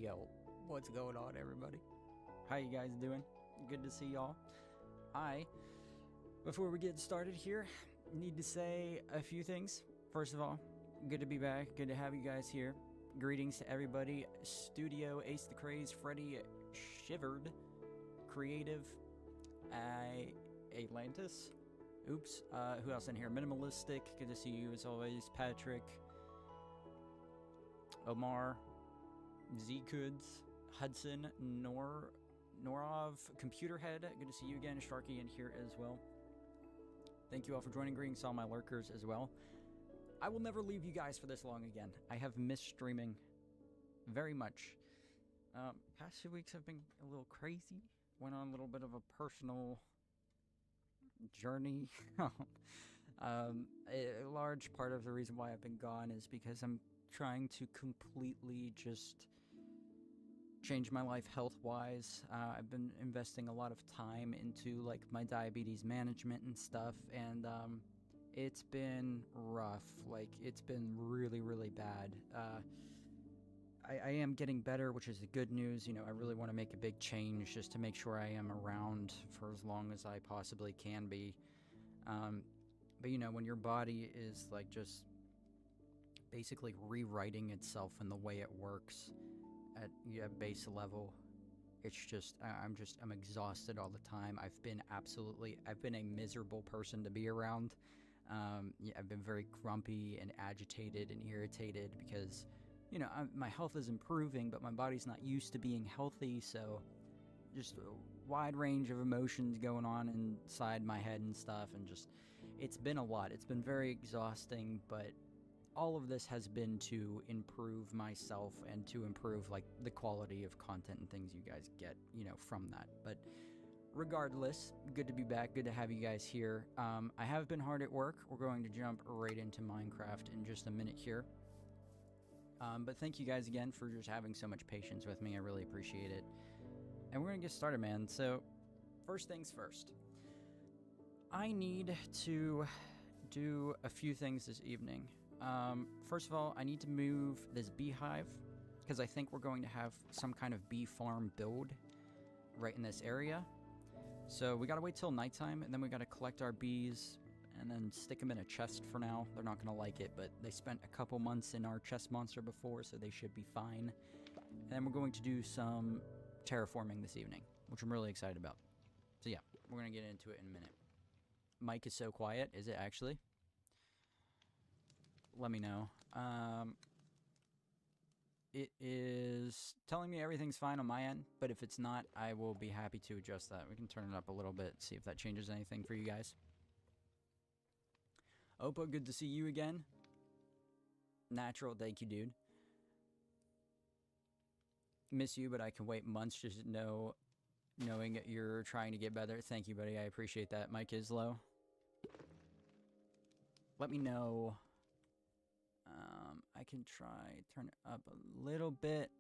Yo, what's going on, everybody? How you guys doing? Good to see y'all. Before we get started here, need to say a few things. First of all, good to be back. Good to have you guys here. Greetings to everybody. Studio, Ace the Craze, Freddy, Shivered, Creative, Atlantis. Oops. Who else in here? Minimalistic. Good to see you as always. Patrick, Omar, Z-Kuds, Hudson, Norov, Computerhead. Good to see you again. Sharky in here as well. Thank you all for joining. Greetings to all my lurkers as well. I will never leave you guys for this long again. I have missed streaming very much. Past 2 weeks have been a little crazy. Went on a little bit of a personal journey. A large part of the reason why I've been gone is because I'm trying to completely just change my life health-wise. I've been investing a lot of time into like my diabetes management and stuff, and it's been rough. Like, it's been really, really bad. I am getting better, which is the good news. You know, I really want to make a big change just to make sure I am around for as long as I possibly can be. But you know, when your body is like just basically rewriting itself in the way it works at base level, it's just I'm exhausted all the time. I've been a miserable person to be around. I've been very grumpy and agitated and irritated because, you know, my health is improving, but my body's not used to being healthy, so just a wide range of emotions going on inside my head and stuff, and just, it's been a lot. It's been very exhausting, but all of this has been to improve myself and to improve, like, the quality of content and things you guys get, you know, from that. But regardless, good to be back. Good to have you guys here. I have been hard at work. We're going to jump right into Minecraft in just a minute here. But thank you guys again for just having so much patience with me. I really appreciate it. And we're going to get started, man. So, first things first. I need to do a few things this evening. First of all, I need to move this beehive, because I think we're going to have some kind of bee farm build right in this area. So we gotta wait till nighttime, and then we gotta collect our bees and then stick them in a chest for now. They're not gonna like it, but they spent a couple months in our chest monster before, so they should be fine. And then we're going to do some terraforming this evening, which I'm really excited about. So yeah, we're gonna get into it in a minute. Mic is so quiet. Is it actually? Let me know. It is telling me everything's fine on my end, but if it's not, I will be happy to adjust that. We can turn it up a little bit, see if that changes anything for you guys. Opa, good to see you again. Natural, thank you, dude. Miss you, but I can wait months just knowing that you're trying to get better. Thank you, buddy. I appreciate that. Mic is low. Let me know. I can try turn it up a little bit.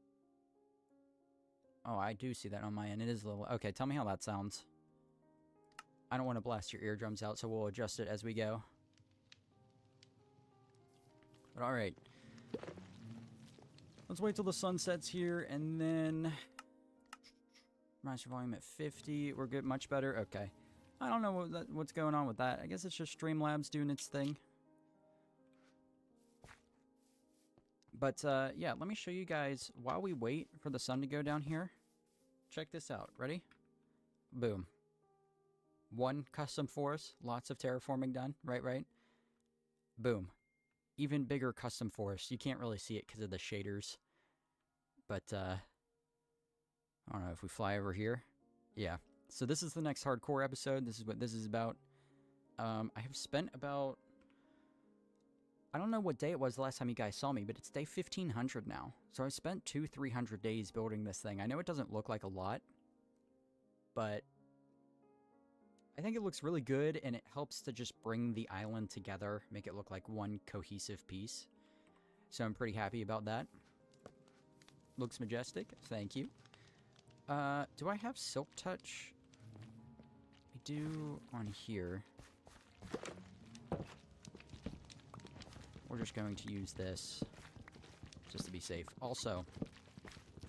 Oh, I do see that on my end. It is a little... Okay, tell me how that sounds. I don't want to blast your eardrums out, so we'll adjust it as we go. But alright. Let's wait till the sun sets here, and then... Master volume at 50. We're good. Much better. Okay. I don't know what's going on with that. I guess it's just Streamlabs doing its thing. But, yeah, let me show you guys, while we wait for the sun to go down here, check this out. Ready? Boom. One custom forest, lots of terraforming done, right? Boom. Even bigger custom forest. You can't really see it because of the shaders. But, I don't know, if we fly over here. Yeah. So this is the next hardcore episode. This is what this is about. I have spent about... I don't know what day it was the last time you guys saw me, but it's day 1500 now. So I spent 200-300 days building this thing. I know it doesn't look like a lot, but I think it looks really good, and it helps to just bring the island together, make it look like one cohesive piece. So I'm pretty happy about that. Looks majestic. Thank you. Do I have Silk Touch? I do on here. We're just going to use this just to be safe. Also,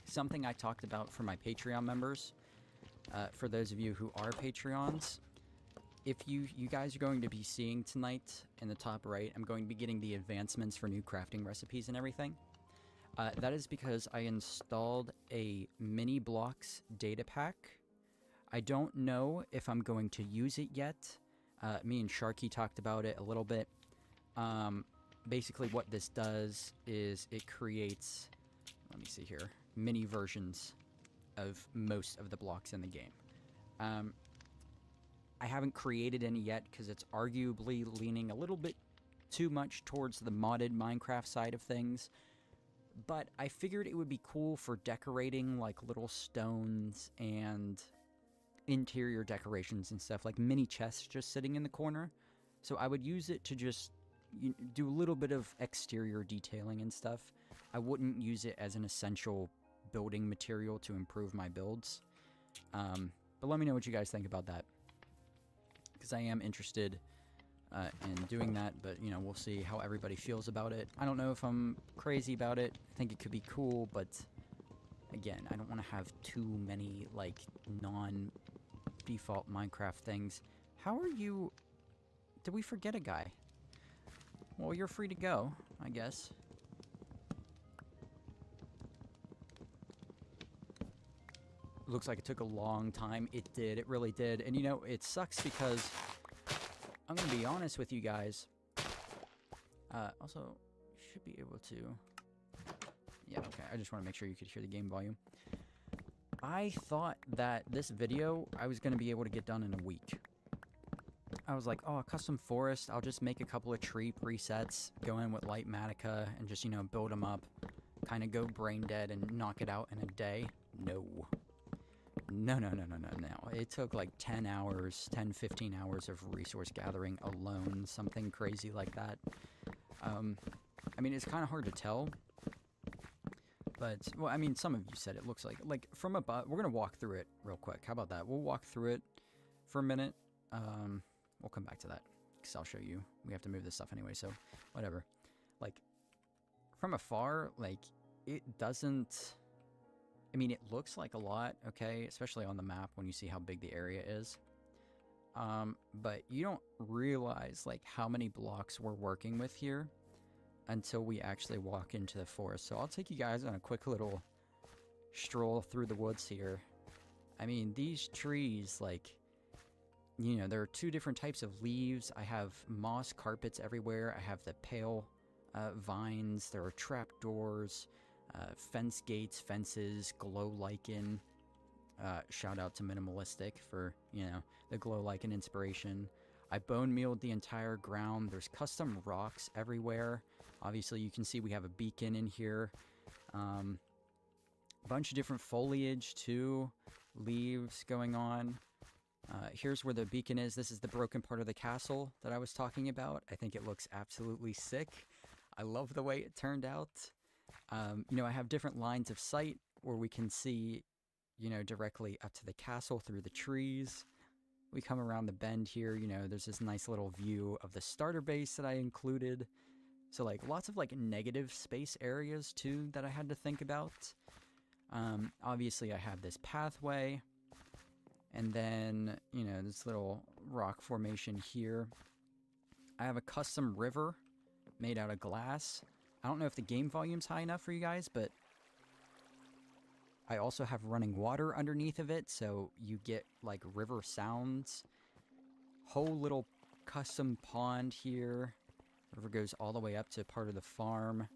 something I talked about for my Patreon members. For those of you who are Patreons, if you guys are going to be seeing tonight in the top right, I'm going to be getting the advancements for new crafting recipes and everything. That is because I installed a mini blocks data pack. I don't know if I'm going to use it yet. Me and Sharky talked about it a little bit. Basically what this does is it creates, let me see here, mini versions of most of the blocks in the game. I haven't created any yet because it's arguably leaning a little bit too much towards the modded Minecraft side of things. But I figured it would be cool for decorating like little stones and interior decorations and stuff, like mini chests just sitting in the corner. So I would use it to just do a little bit of exterior detailing and stuff. I wouldn't use it as an essential building material to improve my builds. But let me know what you guys think about that, because I am interested in doing that, but you know, we'll see how everybody feels about it. I don't know if I'm crazy about it. I think it could be cool, but again, I don't want to have too many like non-default Minecraft things. How are you? Did we forget a guy? Well, you're free to go, I guess. Looks like it took a long time. It did. It really did. And you know, it sucks because I'm going to be honest with you guys. Also, should be able to... Yeah, okay. I just want to make sure you could hear the game volume. I thought that this video, I was going to be able to get done in a week. I was like, oh, a custom forest. I'll just make a couple of tree presets, go in with light Matica, and just, you know, build them up. Kind of go brain dead and knock it out in a day. No. No. It took like 10 hours, 10, 15 hours of resource gathering alone, something crazy like that. I mean, it's kind of hard to tell, but, well, I mean, some of you said it looks like from above, we're going to walk through it real quick. How about that? We'll walk through it for a minute. We'll come back to that, because I'll show you. We have to move this stuff anyway, so whatever. Like, from afar, like, it doesn't... I mean, it looks like a lot, okay? Especially on the map when you see how big the area is. But you don't realize, like, how many blocks we're working with here until we actually walk into the forest. So I'll take you guys on a quick little stroll through the woods here. I mean, these trees, like, you know, there are two different types of leaves. I have moss carpets everywhere. I have the pale vines. There are trapdoors. Fence gates, fences, glow lichen. Shout out to Minimalistic for, you know, the glow lichen inspiration. I bone mealed the entire ground. There's custom rocks everywhere. Obviously, you can see we have a beacon in here. A bunch of different foliage too. Leaves going on. Here's where the beacon is. This is the broken part of the castle that I was talking about. I think it looks absolutely sick. I love the way it turned out. You know, I have different lines of sight where we can see, you know, directly up to the castle through the trees. We come around the bend here, you know, there's this nice little view of the starter base that I included. So, like, lots of, like, negative space areas, too, that I had to think about. Obviously, I have this pathway. And then, you know, this little rock formation here. I have a custom river made out of glass. I don't know if the game volume's high enough for you guys, but I also have running water underneath of it, so you get, like, river sounds. Whole little custom pond here. River goes all the way up to part of the farm.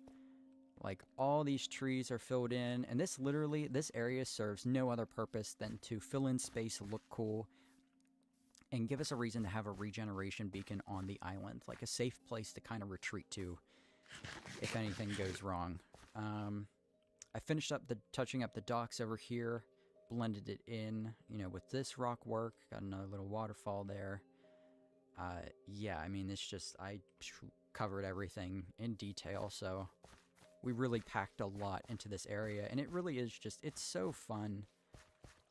Like, all these trees are filled in, and this literally, this area serves no other purpose than to fill in space, look cool, and give us a reason to have a regeneration beacon on the island. Like, a safe place to kind of retreat to if anything goes wrong. I finished up touching up the docks over here, blended it in, you know, with this rock work. Got another little waterfall there. Yeah, I mean, it's just, I covered everything in detail, so we really packed a lot into this area, and it really is just, it's so fun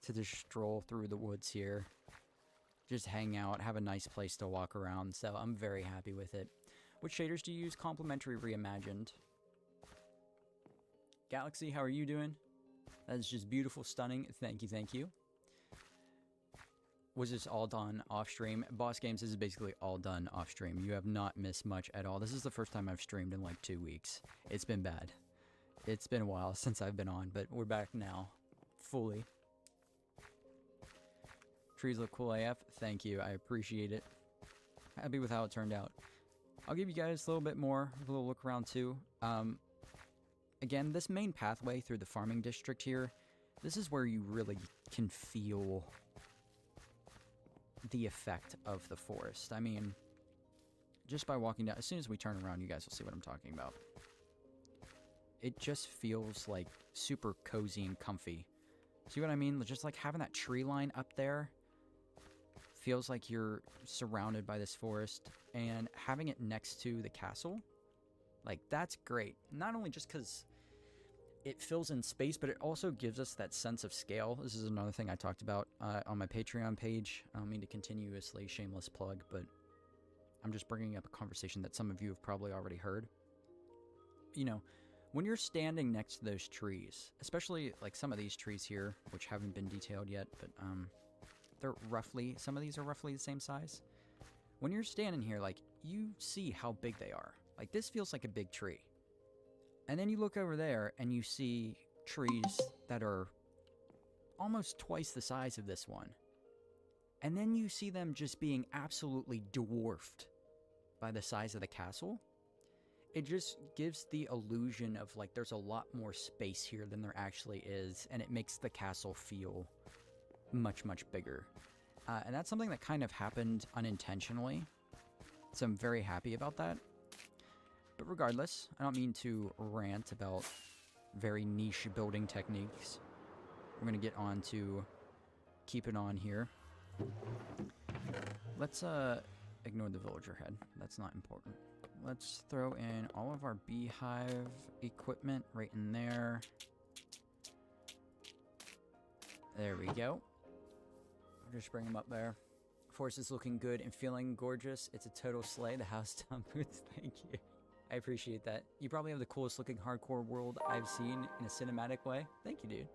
to just stroll through the woods here. Just hang out, have a nice place to walk around, so I'm very happy with it. What shaders do you use? Complementary Reimagined. Galaxy, how are you doing? That's just beautiful, stunning. Thank you, thank you. Was this all done off stream? Boss Games, this is basically all done off stream. You have not missed much at all. This is the first time I've streamed in like 2 weeks. It's been bad. It's been a while since I've been on, but we're back now. Fully. Trees look cool AF. Thank you. I appreciate it. Happy with how it turned out. I'll give you guys a little bit more, a little look around too. Again, this main pathway through the farming district here, this is where you really can feel the effect of the forest. I mean, just by walking down, as soon as we turn around, you guys will see what I'm talking about. It just feels like super cozy and comfy. See what I mean? Just like having that tree line up there feels like you're surrounded by this forest, and having it next to the castle, like that's great. Not only just because it fills in space, but it also gives us that sense of scale. This is another thing I talked about on my Patreon page. I don't mean to continuously shameless plug, but I'm just bringing up a conversation that some of you have probably already heard. You know, when you're standing next to those trees, especially like some of these trees here, which haven't been detailed yet, but they're roughly, some of these are roughly the same size. When you're standing here, like, you see how big they are. Like, this feels like a big tree. And then you look over there and you see trees that are almost twice the size of this one. And then you see them just being absolutely dwarfed by the size of the castle. It just gives the illusion of like there's a lot more space here than there actually is, and it makes the castle feel much, much bigger. And that's something that kind of happened unintentionally, so I'm very happy about that. But regardless, I don't mean to rant about very niche building techniques. We're going to get on to keeping on here. Let's ignore the villager head. That's not important. Let's throw in all of our beehive equipment right in there. There we go. I'll just bring them up there. Forest is looking good and feeling gorgeous. It's a total slay. The house down boots. Thank you. I appreciate that. You probably have the coolest looking hardcore world I've seen in a cinematic way. Thank you, dude.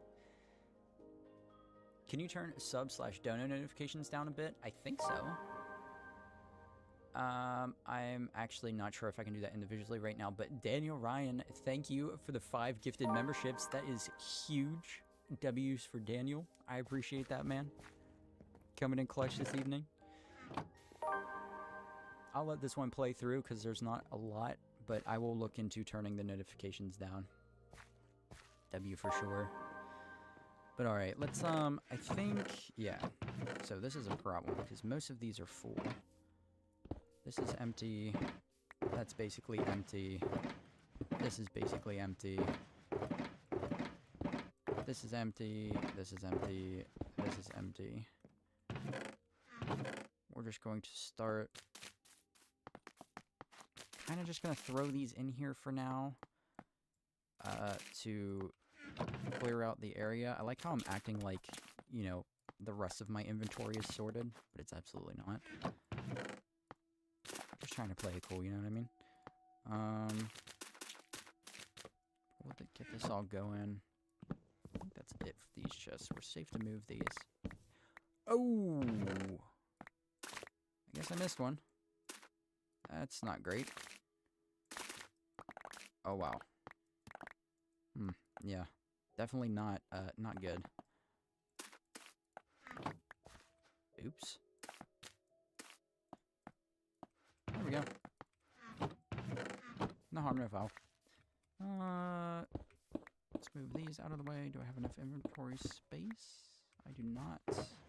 Can you turn sub/dono notifications down a bit? I think so. I'm actually not sure if I can do that individually right now, but Daniel Ryan, thank you for the 5 gifted memberships. That is huge. W's for Daniel. I appreciate that, man. Coming in clutch this evening. I'll let this one play through because there's not a lot, but I will look into turning the notifications down. W for sure. But alright, let's, I think, yeah. So this is a problem because most of these are full. This is empty. That's basically empty. This is basically empty. This is empty. This is empty. This is empty. We're just going to start... kind of just going to throw these in here for now. To clear out the area. I like how I'm acting like, you know, the rest of my inventory is sorted, but it's absolutely not. Just trying to play it cool, you know what I mean? We'll get this all going. I think that's it for these chests. We're safe to move these. Oh! I guess I missed one. That's not great. Oh, wow. Yeah. Definitely not, not good. Oops. There we go. No harm, no foul. Let's move these out of the way. Do I have enough inventory space? I do not.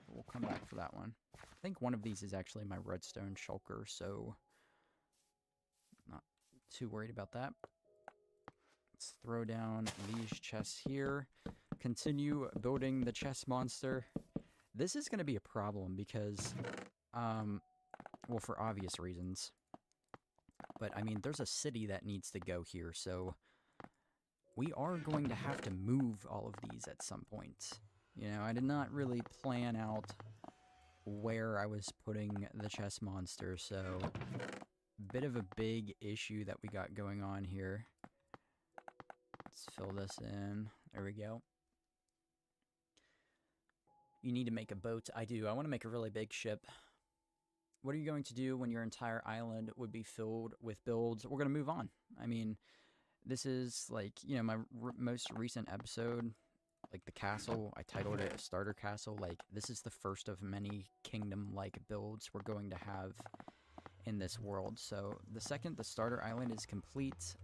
We'll come back for that one. I think one of these is actually my redstone shulker, so not too worried about that. Let's throw down these chests here. Continue building the chest monster. This is going to be a problem because, well, for obvious reasons. But, I mean, there's a city that needs to go here, so we are going to have to move all of these at some point. You know, I did not really plan out where I was putting the chest monster, so bit of a big issue that we got going on here. Let's fill this in. There we go. You need to make a boat. I do. I want to make a really big ship. What are you going to do when your entire island would be filled with builds? We're going to move on. I mean, this is like, my most recent episode, like the castle. I titled it a starter castle. Like, this is the first of many kingdom-like builds we're going to have in this world. So the second the starter island is complete,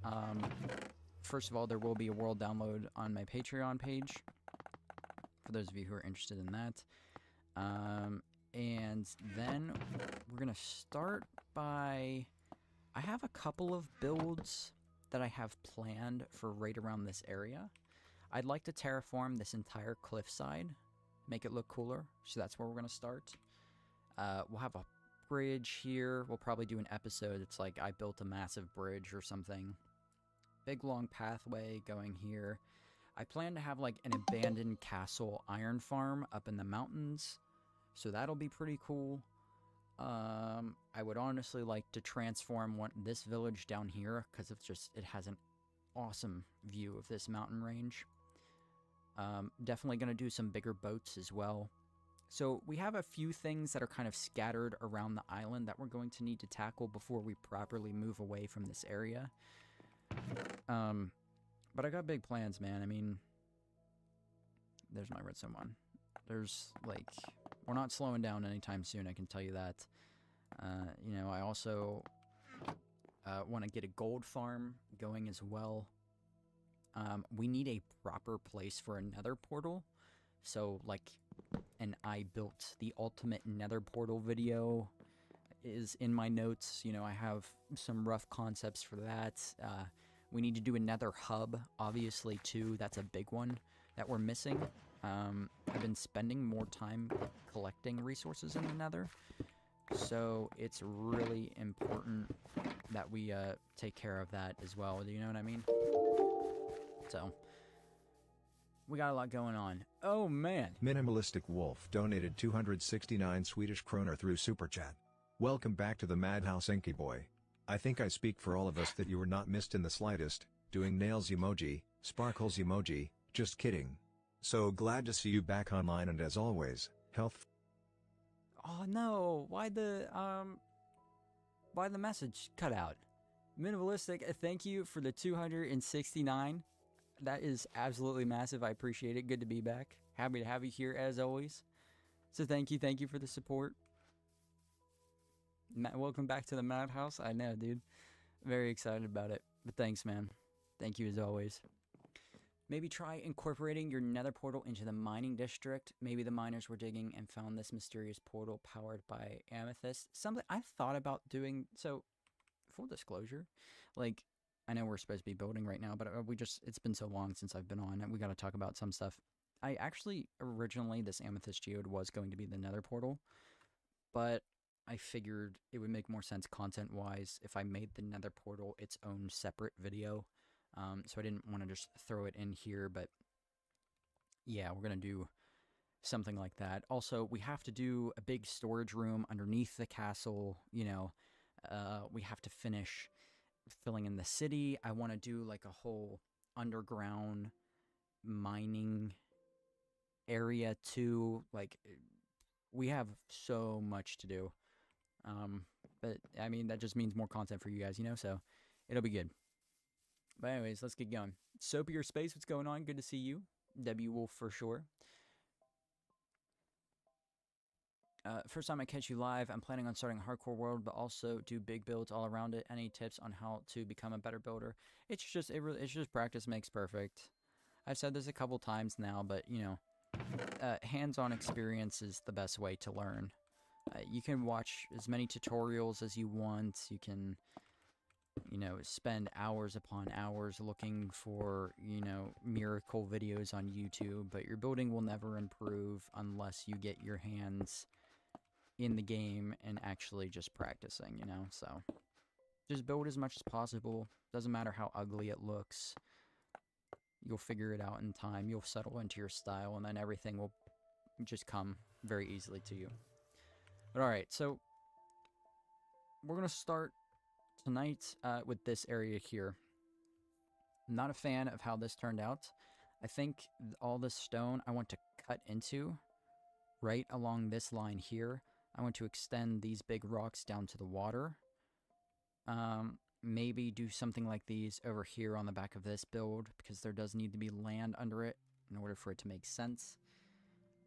first of all, there will be a world download on my Patreon page for those of you who are interested in that. And then we're going to start by... I have a couple of builds that I have planned for right around this area. I'd like to terraform this entire cliffside, make it look cooler, so that's where we're going to start. We'll have a bridge here. We'll probably do an episode. It's like I built a massive bridge or something. Big long pathway going here. I plan to have like an abandoned castle iron farm up in the mountains, so that'll be pretty cool. I would honestly like to transform this village down here because it has an awesome view of this mountain range. Definitely going to do some bigger boats as well. So we have a few things that are kind of scattered around the island that we're going to need to tackle before we properly move away from this area. But I got big plans, man. I mean, there's my redstone one. There's, like, we're not slowing down anytime soon, I can tell you that. I also want to get a gold farm going as well. We need a proper place for a nether portal. So, like, and I built the ultimate nether portal video is in my notes. I have some rough concepts for that. We need to do a nether hub, obviously, too. That's a big one that we're missing. I've been spending more time collecting resources in the nether, so it's really important that we take care of that as well. Do you know what I mean? So, we got a lot going on. Oh, man. Minimalistic Wolf donated 269 Swedish kroner through Super Chat. Welcome back to the Madhouse, Inky Boy. I think I speak for all of us that you were not missed in the slightest, doing nails emoji, sparkles emoji, just kidding. So glad to see you back online, and as always, health. Oh no, why the message cut out? Minimalistic, thank you for the 269. That is absolutely massive. I appreciate it. Good to be back. Happy to have you here as always. So thank you for the support. Welcome back to the Madhouse. I know, dude. Very excited about it. But thanks, man. Thank you as always. Maybe try incorporating your nether portal into the mining district. Maybe the miners were digging and found this mysterious portal powered by amethyst. Something I've thought about doing. So, full disclosure, like, I know we're supposed to be building right now, but it's been so long since I've been on, and we got to talk about some stuff. I actually, originally, this amethyst geode was going to be the nether portal, but I figured it would make more sense content-wise if I made the nether portal its own separate video. So I didn't want to just throw it in here, but yeah, we're going to do something like that. Also, we have to do a big storage room underneath the castle, we have to finish filling in the city. I want to do like a whole underground mining area too. Like, we have so much to do. But I mean, that just means more content for you guys, so it'll be good. But anyways, let's get going. Soapier Space, what's going on? Good to see you. W Wolf for sure. First time I catch you live, I'm planning on starting a hardcore world, but also do big builds all around it. Any tips on how to become a better builder? It's just practice makes perfect. I've said this a couple times now, but hands-on experience is the best way to learn. You can watch as many tutorials as you want. You can, spend hours upon hours looking for, miracle videos on YouTube, but your building will never improve unless you get your hands in the game and actually just practicing, so just build as much as possible. Doesn't matter how ugly it looks. You'll figure it out in time. You'll settle into your style, and then everything will just come very easily to you. But alright, so we're going to start tonight with this area here. I'm not a fan of how this turned out. I think all this stone I want to cut into right along this line here, I want to extend these big rocks down to the water. Maybe do something like these over here on the back of this build, because there does need to be land under it in order for it to make sense.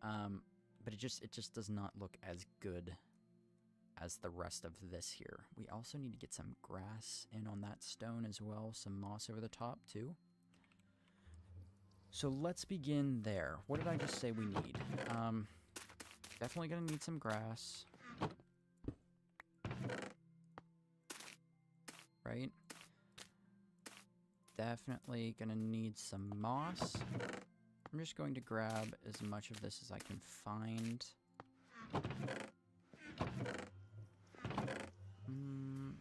But it just does not look as good as the rest of this here. We also need to get some grass in on that stone as well, some moss over the top too. So let's begin there. What did I just say we need? Definitely gonna need some grass. Right? Definitely gonna need some moss. I'm just going to grab as much of this as I can find. A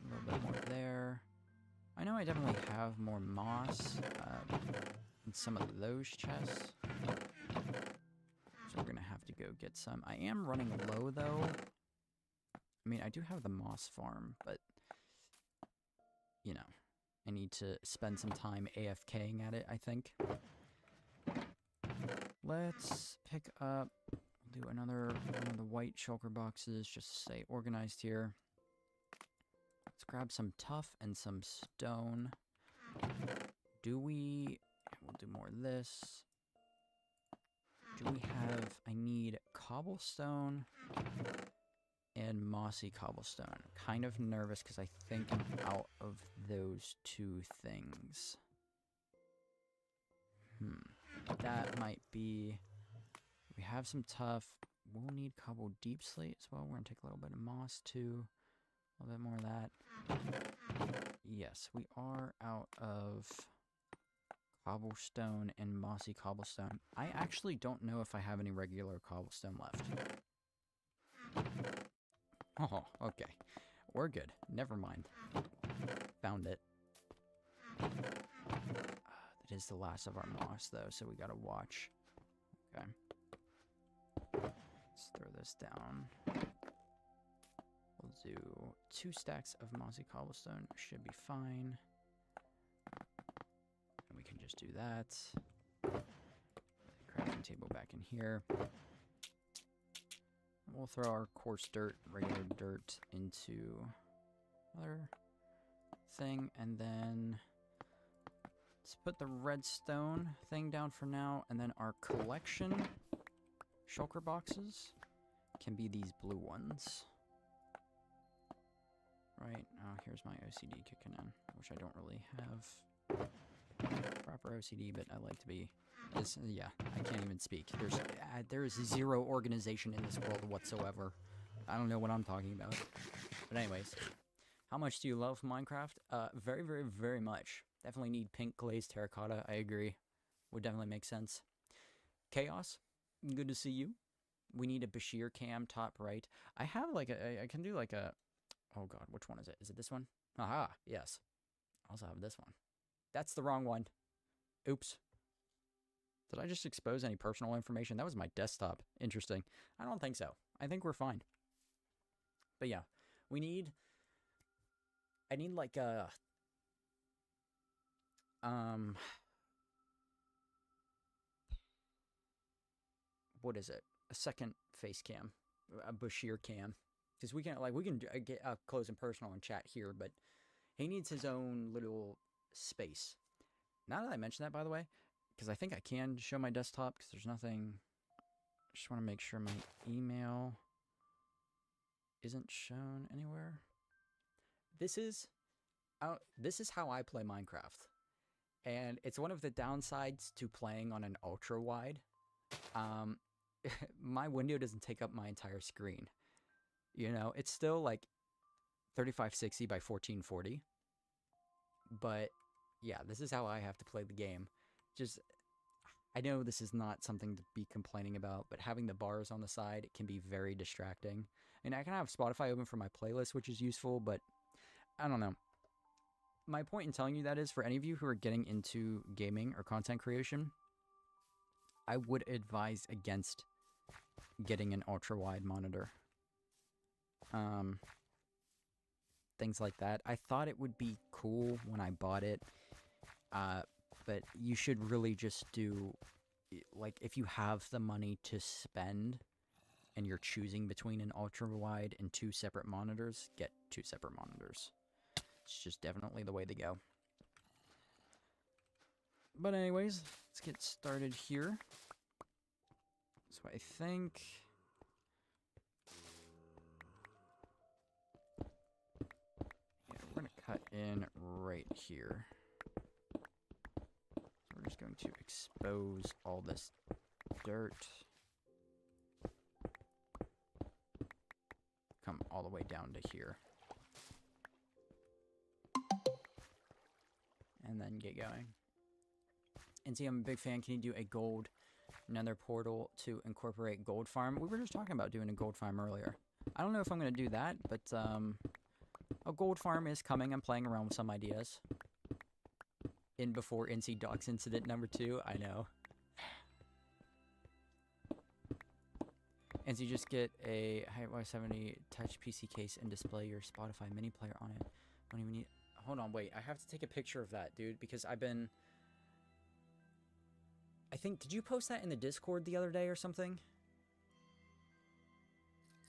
little bit more there. I know I definitely have more moss in some of those chests. So we're gonna have to go get some. I am running low though. I mean, I do have the moss farm, but you know, I need to spend some time AFKing at it, I think. Let's pick up, do another one of the white shulker boxes, just to stay organized here. Let's grab some tuff and some stone. We'll do more of this. Do we have, I need cobblestone and mossy cobblestone. I'm kind of nervous because I think I'm out of those two things. That might be, we have some tuff. We'll need cobble deep slate as well. We're going to take a little bit of moss too. A little bit more of that. Yes, we are out of cobblestone and mossy cobblestone. I actually don't know if I have any regular cobblestone left. Oh, okay. We're good. Never mind. Found it. It is the last of our moss, though, so we gotta watch. Okay. Let's throw this down. We'll do 2 stacks of mossy cobblestone. Should be fine. And we can just do that. Crafting table back in here. We'll throw our coarse dirt, regular dirt, into another thing, and then let's put the redstone thing down for now, and then our collection shulker boxes can be these blue ones. Right, here's my OCD kicking in, which I don't really have proper OCD, but I like to be. Yeah, I can't even speak. There is zero organization in this world whatsoever. I don't know what I'm talking about. But anyways, how much do you love Minecraft? Very, very, very much. Definitely need pink glazed terracotta. I agree. Would definitely make sense. Chaos, good to see you. We need a Bashir cam top right. I have like I can do like a. Oh god, which one is it? Is it this one? Aha, yes. I also have this one. That's the wrong one. Oops. Did I just expose any personal information? That was my desktop. Interesting. I don't think so. I think we're fine. But yeah, I need like a what is it? A second face cam, a Bashir cam, because we can get up close and personal and chat here, but he needs his own little space. Now that I mention that, by the way, because I think I can show my desktop, because there's nothing. I just want to make sure my email isn't shown anywhere. This is how I play Minecraft, and it's one of the downsides to playing on an ultra wide. My window doesn't take up my entire screen. You know, it's still like 3560 by 1440. But yeah, this is how I have to play the game. Just, I know this is not something to be complaining about, but having the bars on the side can be very distracting. And I can have Spotify open for my playlist, which is useful, but I don't know. My point in telling you that is, for any of you who are getting into gaming or content creation, I would advise against getting an ultra-wide monitor. Things like that. I thought it would be cool when I bought it, but you should really just do, like, if you have the money to spend, and you're choosing between an ultra wide and 2 separate monitors, get 2 separate monitors. It's just definitely the way to go. But anyways, let's get started here. So I think... yeah, we're going to cut in right here. So we're just going to expose all this dirt. Come all the way down to here. And then get going. And see, I'm a big fan. Can you do a gold nether portal to incorporate gold farm? We were just talking about doing a gold farm earlier. I don't know if I'm going to do that, but a gold farm is coming. I'm playing around with some ideas. In before Incy Dogs incident number 2, I know. And so you just get a Height Y70 touch PC case and display your Spotify mini player on it. Don't even need... hold on, wait. I have to take a picture of that, dude, because I've been... I think... did you post that in the Discord the other day or something?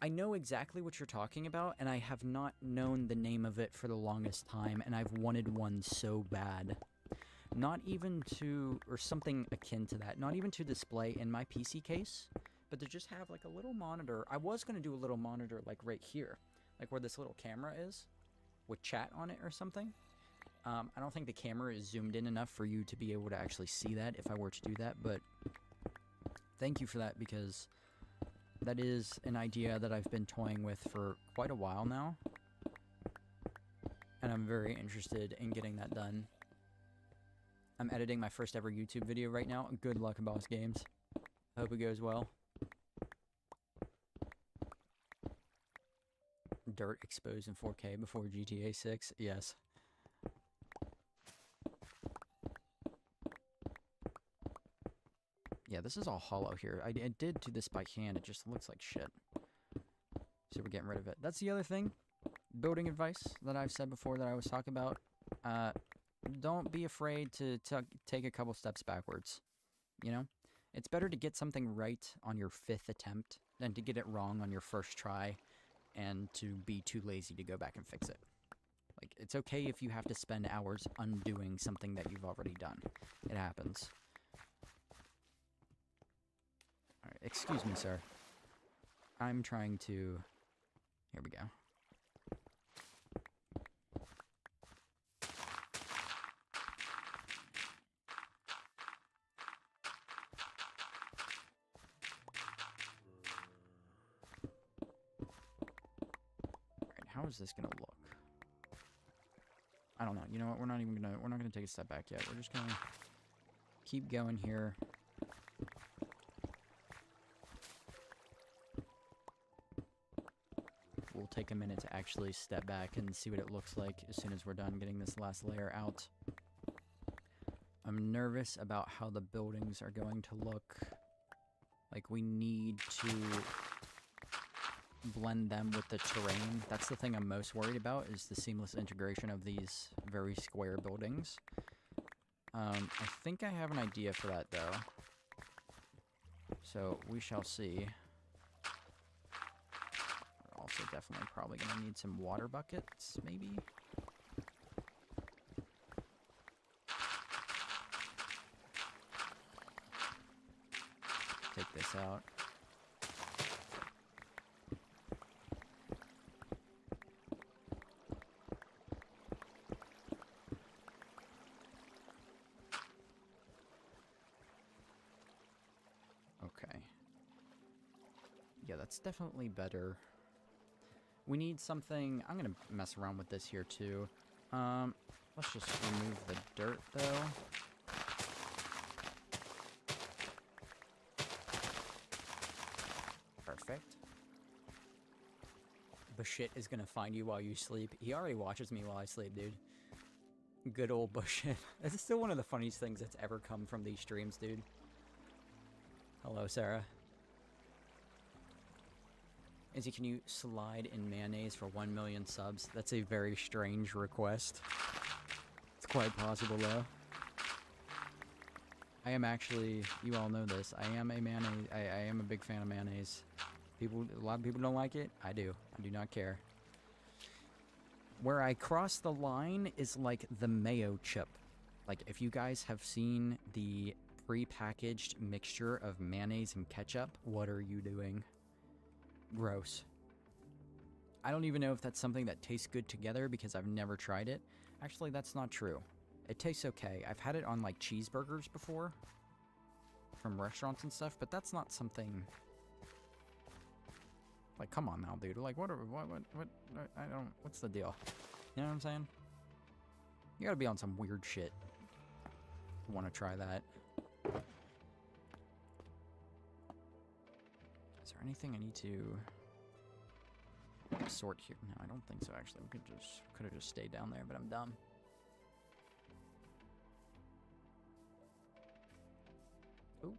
I know exactly what you're talking about, and I have not known the name of it for the longest time, and I've wanted one so bad. Not even to... or something akin to that. Not even to display in my PC case... but to just have like a little monitor. I was going to do a little monitor like right here. Like where this little camera is. With chat on it or something. I don't think the camera is zoomed in enough for you to be able to actually see that if I were to do that. But thank you for that, because that is an idea that I've been toying with for quite a while now. And I'm very interested in getting that done. I'm editing my first ever YouTube video right now. Good luck, Boss Games. Hope it goes well. Dirt exposed in 4K before GTA 6. Yes. Yeah, this is all hollow here. I did do this by hand. It just looks like shit. So we're getting rid of it. That's the other thing. Building advice that I've said before that I was talking about. Don't be afraid to take a couple steps backwards. You know? It's better to get something right on your 5th attempt than to get it wrong on your first try and to be too lazy to go back and fix it. Like, it's okay if you have to spend hours undoing something that you've already done. It happens. Alright, excuse me, sir. I'm trying to... here we go. How is this gonna look? I don't know. You know what? We're not gonna take a step back yet. We're just gonna keep going here. We'll take a minute to actually step back and see what it looks like as soon as we're done getting this last layer out. I'm nervous about how the buildings are going to look. Like, we need to blend them with the terrain. That's the thing I'm most worried about, is the seamless integration of these very square buildings. I think I have an idea for that, though. So, we shall see. We're also definitely probably going to need some water buckets, maybe? Take this out. That's definitely better. We need something... I'm gonna mess around with this here too. Let's just remove the dirt though. Perfect. Bushit is gonna find you while you sleep. He already watches me while I sleep, dude. Good old Bushit. This is still one of the funniest things that's ever come from these streams, dude. Hello, Sarah. Incy, can you slide in mayonnaise for 1 million subs? That's a very strange request. It's quite possible, though. I am actually, you all know this, I am a mayonnaise, I am a big fan of mayonnaise. A lot of people don't like it. I do. I do not care. Where I cross the line is like the mayo chip. Like if you guys have seen the pre-packaged mixture of mayonnaise and ketchup, what are you doing? Gross. I don't even know if that's something that tastes good together because I've never tried it. Actually, that's not true. It tastes okay. I've had it on like cheeseburgers before from restaurants and stuff, but that's not something like, come on now, dude. Like, what, I don't, what's the deal? You know what I'm saying? You gotta be on some weird shit to want to try that. Is there anything I need to sort here? No, I don't think so, actually. We could have just stayed down there, but I'm dumb. Ooh.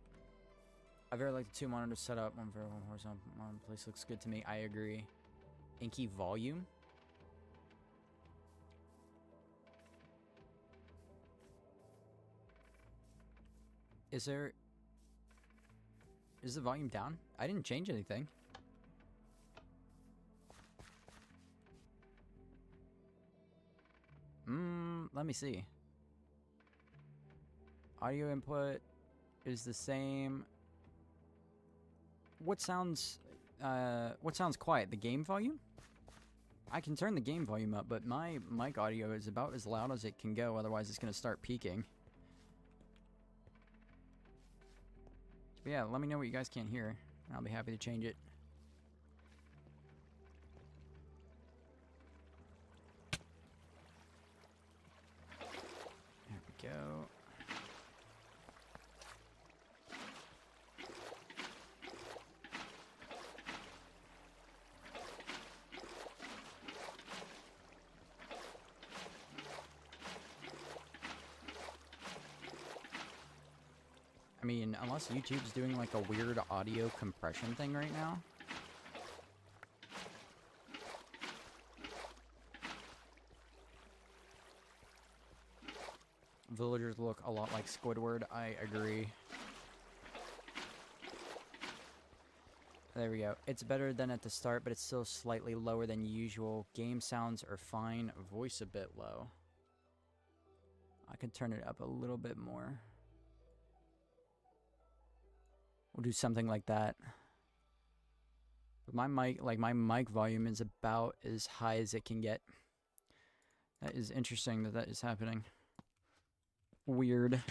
I very like the 2 monitor setup. One very horizontal place looks good to me. I agree. Inky volume. Is the volume down? I didn't change anything. Let me see. Audio input is the same. What sounds quiet? The game volume? I can turn the game volume up, but my mic audio is about as loud as it can go, otherwise it's gonna start peaking. But yeah, let me know what you guys can't hear, and I'll be happy to change it. There we go. I mean, unless YouTube's doing like a weird audio compression thing right now. Villagers look a lot like Squidward, I agree. There we go. It's better than at the start, but it's still slightly lower than usual. Game sounds are fine, voice a bit low. I can turn it up a little bit more. We'll do something like that. But my mic volume is about as high as it can get. That is interesting that is happening. Weird.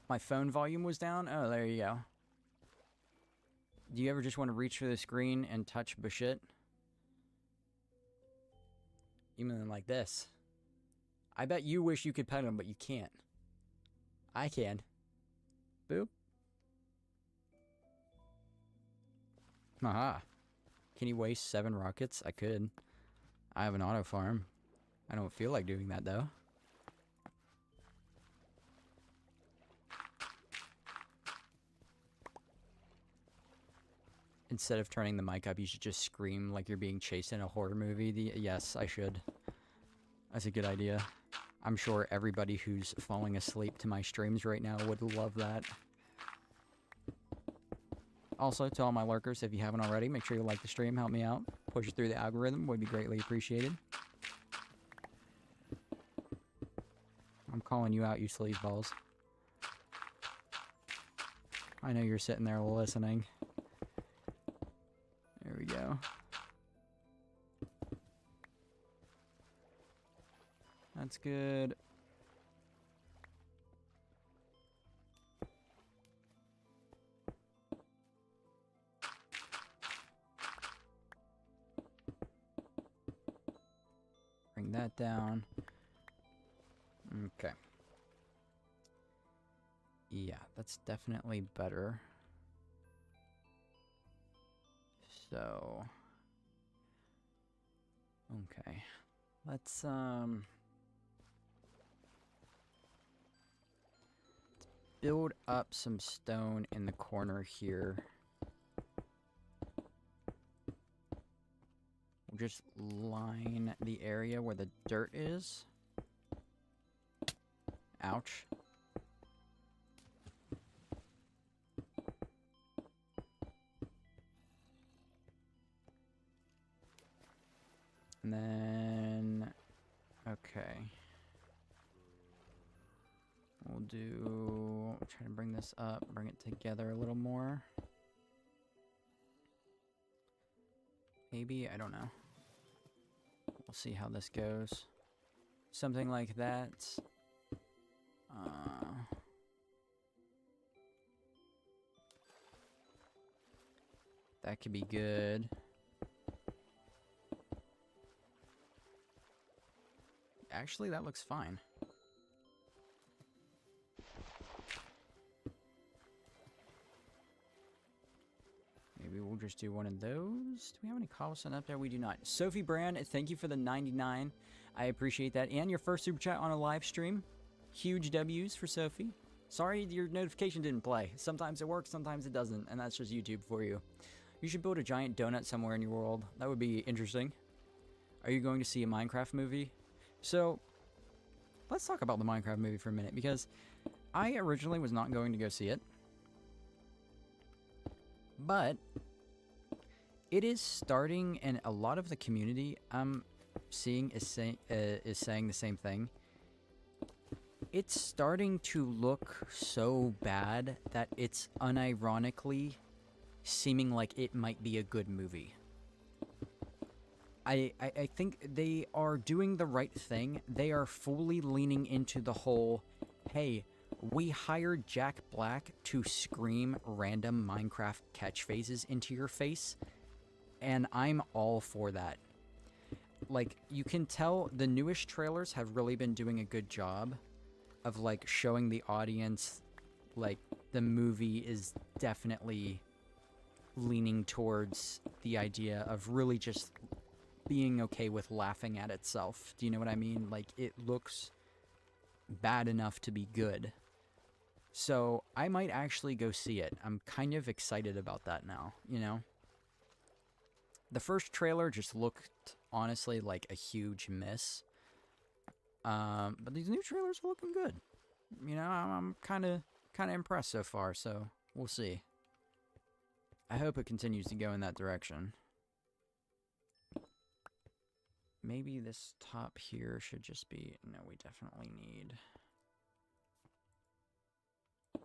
My phone volume was down? Oh, there you go. Do you ever just want to reach for the screen and touch bullshit? Even like this. I bet you wish you could pet him, but you can't. I can. Boop. Aha. Can you waste 7 rockets? I could. I have an auto farm. I don't feel like doing that though. Instead of turning the mic up, you should just scream like you're being chased in a horror movie. Yes, I should. That's a good idea. I'm sure everybody who's falling asleep to my streams right now would love that. Also, to all my lurkers, if you haven't already, make sure you like the stream, help me out. Push it through the algorithm, would be greatly appreciated. I'm calling you out, you sleazeballs. I know you're sitting there listening. There we go. That's good. Bring that down. Okay. Yeah, that's definitely better. So, okay. Let's build up some stone in the corner here. We'll just line the area where the dirt is. Ouch. And then, okay. We'll try to bring this up, bring it together a little more. Maybe, I don't know. We'll see how this goes. Something like that. That could be good. Actually, that looks fine. Maybe we'll just do one of those. Do we have any cobblestone up there? We do not. Sophie Brand, thank you for the 99. I appreciate that. And your first super chat on a live stream. Huge W's for Sophie. Sorry your notification didn't play. Sometimes it works, sometimes it doesn't. And that's just YouTube for you. You should build a giant donut somewhere in your world. That would be interesting. Are you going to see a Minecraft movie? So, let's talk about the Minecraft movie for a minute. Because I originally was not going to go see it. But it is starting, and a lot of the community I'm seeing is saying the same thing. It's starting to look so bad that it's unironically seeming like it might be a good movie. I think they are doing the right thing. They are fully leaning into the whole, hey, we hired Jack Black to scream random Minecraft catchphrases into your face, and I'm all for that. Like, you can tell the newest trailers have really been doing a good job of, like, showing the audience, like, the movie is definitely leaning towards the idea of really just being okay with laughing at itself. Do you know what I mean? Like, it looks bad enough to be good. So, I might actually go see it. I'm kind of excited about that now, you know? The first trailer just looked, honestly, like a huge miss. But these new trailers are looking good. You know, I'm kind of impressed so far, so we'll see. I hope it continues to go in that direction. Maybe this top here should just be... No, we definitely need to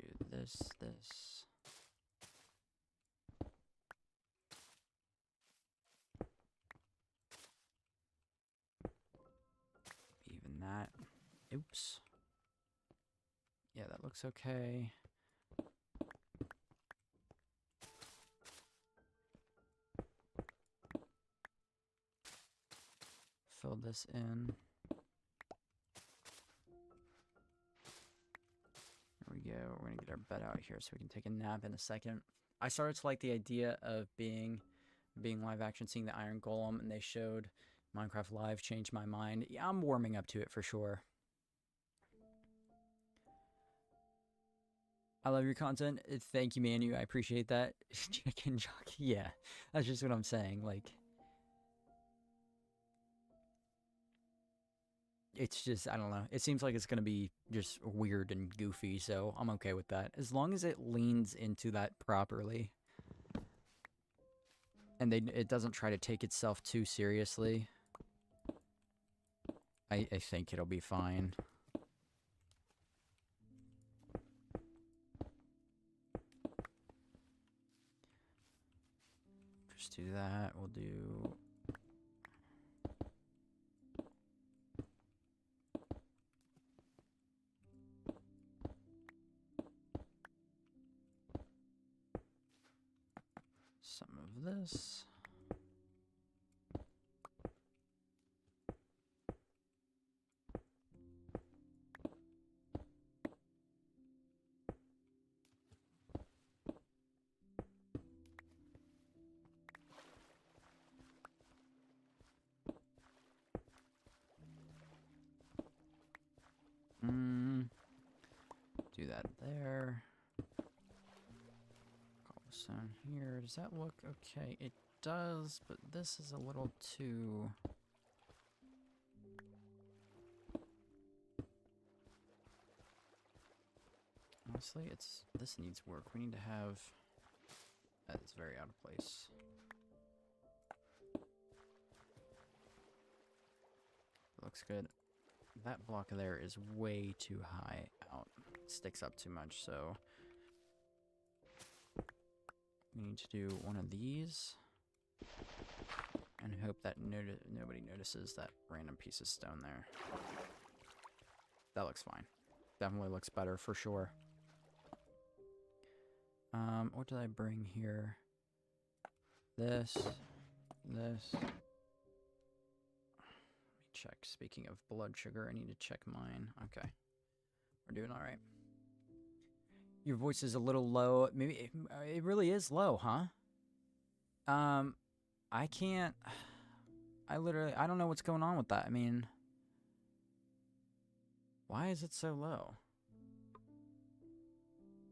do this. Even that. Oops. Yeah, that looks okay. Fill this in. There we go. We're gonna get our bed out here so we can take a nap in a second. I started to like the idea of being live action, seeing the Iron Golem, and they showed Minecraft Live, changed my mind. Yeah, I'm warming up to it for sure. I love your content. Thank you, Manu. I appreciate that. Chicken jockey. Yeah, that's just what I'm saying. Like, it's just, I don't know. It seems like it's going to be just weird and goofy, so I'm okay with that. As long as it leans into that properly. And it doesn't try to take itself too seriously. I think it'll be fine. Just do that. We'll do... some of this. Do that there. Cobblestone here. Does that look okay? It does, but this is a little too... Honestly, this needs work. We need to have... That is very out of place. looks good. That block there is way too high out. It sticks up too much, so we need to do one of these and hope that nobody notices that random piece of stone there. That looks fine. Definitely looks better for sure. What did I bring here? This. Let me check. Speaking of blood sugar, I need to check mine. Okay. We're doing alright. Your voice is a little low. Maybe it really is low, huh? I can't... I don't know what's going on with that. I mean... Why is it so low?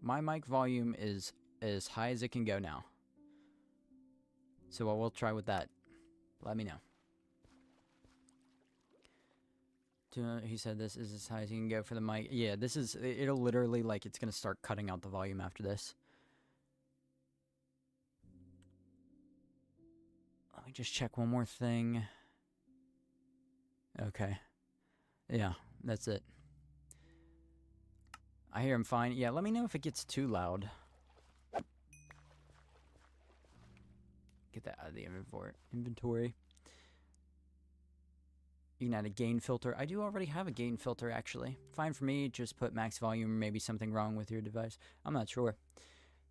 My mic volume is as high as it can go now. So I will try with that. Let me know. He said this is as high as you can go for the mic. Yeah, this is... It'll literally, like, it's going to start cutting out the volume after this. Let me just check one more thing. Okay. Yeah, that's it. I hear him fine. Yeah, let me know if it gets too loud. Get that out of the inventory. You can add a gain filter. I do already have a gain filter, actually. Fine for me. Just put max volume. Maybe something wrong with your device. I'm not sure.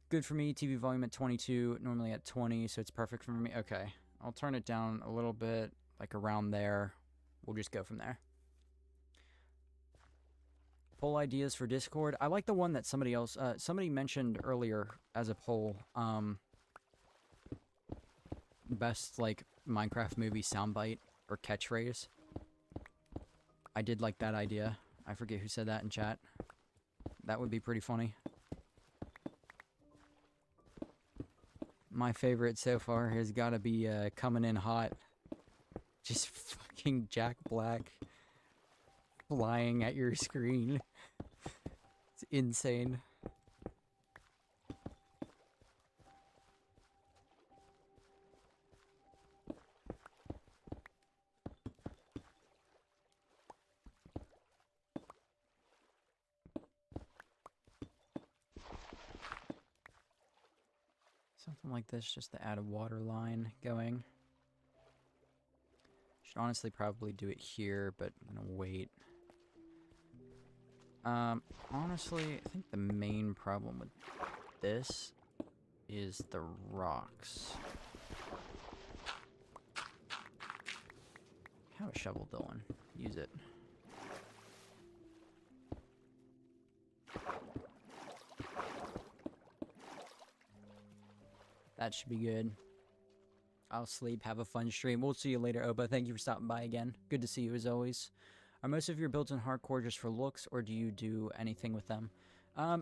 Good for me. TV volume at 22. Normally at 20, so it's perfect for me. Okay. I'll turn it down a little bit, like around there. We'll just go from there. Poll ideas for Discord. I like the one that somebody else, somebody mentioned earlier as a poll. Best, like, Minecraft movie soundbite or catchphrase. I did like that idea. I forget who said that in chat. That would be pretty funny. My favorite so far has got to be Coming In Hot. Just fucking Jack Black flying at your screen. It's insane. Something like this, just to add a water line going. Should honestly probably do it here, but I'm gonna wait. Honestly, I think the main problem with this is the rocks. I have a shovel, Dylan. Use it. That should be good. I'll sleep. Have a fun stream. We'll see you later, Oba. Thank you for stopping by again. Good to see you as always. Are most of your builds in hardcore just for looks, or do you do anything with them?